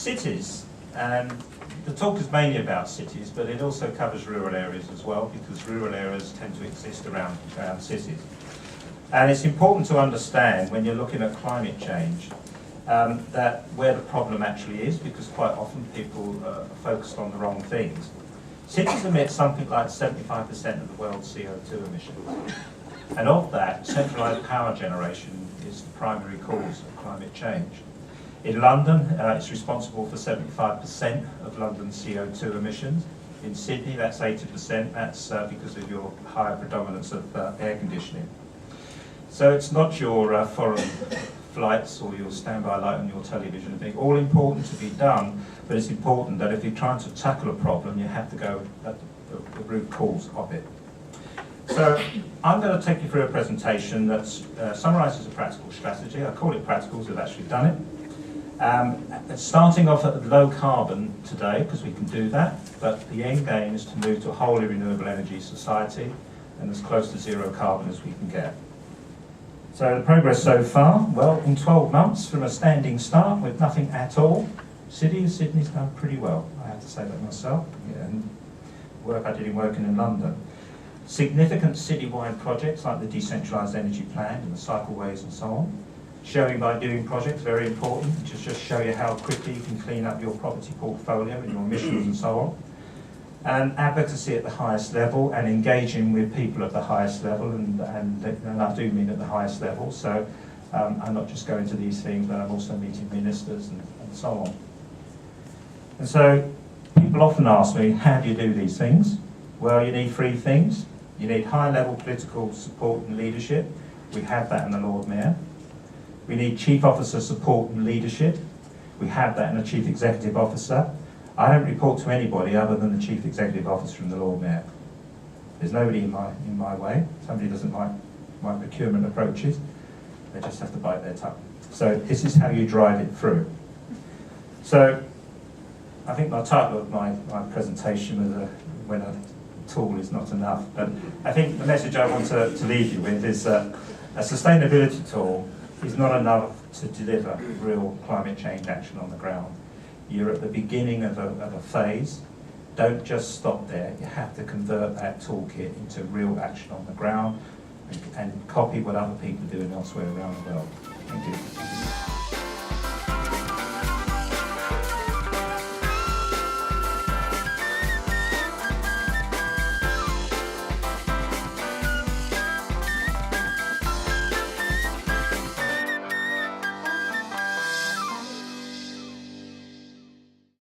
Cities, and the talk is mainly about cities, but it also covers rural areas as well, because rural areas tend to exist around cities. And it's important to understand when you're looking at climate change that where the problem actually is, because quite often people are focused on the wrong things. Cities emit something like 75% of the world's CO2 emissions. And of that, centralised power generation is the primary cause of climate change. In London, it's responsible for 75% of London's CO2 emissions. In Sydney, that's 80%. That's because of your higher predominance of air conditioning. So it's not your foreign flights or your standby light on your television thing. All important to be done, but it's important that if you're trying to tackle a problem, you have to go at the root cause of it. So I'm going to take you through a presentation that summarises a practical strategy. I call it practical because we've actually done it. Starting off at low carbon today, because we can do that, but the end game is to move to a wholly renewable energy society and as close to zero carbon as we can get. So the progress so far, well, in 12 months from a standing start with nothing at all, Sydney's done pretty well, I have to say that myself, and work I did in working in London. Significant citywide projects like the decentralised energy plan and the cycleways and so on. Showing by doing projects, very important, to just show you how quickly you can clean up your property portfolio and your emissions and so on. And advocacy at the highest level and engaging with people at the highest level, and I do mean at the highest level, so I'm not just going to these things, but I'm also meeting ministers and so on. And so people often ask me, how do you do these things? Well, you need three things. You need high-level political support and leadership. We have that in the Lord Mayor. We need chief officer support and leadership. We have that in a chief executive officer. I don't report to anybody other than the chief executive officer and the Lord Mayor. There's nobody in my way. Somebody doesn't like my procurement approaches. They just have to bite their tongue. So this is how you drive it through. So I think my title of my presentation was when a tool is not enough. But I think the message I want to leave you with is a sustainability tool is not enough to deliver real climate change action on the ground. You're at the beginning of a phase. Don't just stop there. You have to convert that toolkit into real action on the ground and copy what other people are doing elsewhere around the world. Thank you.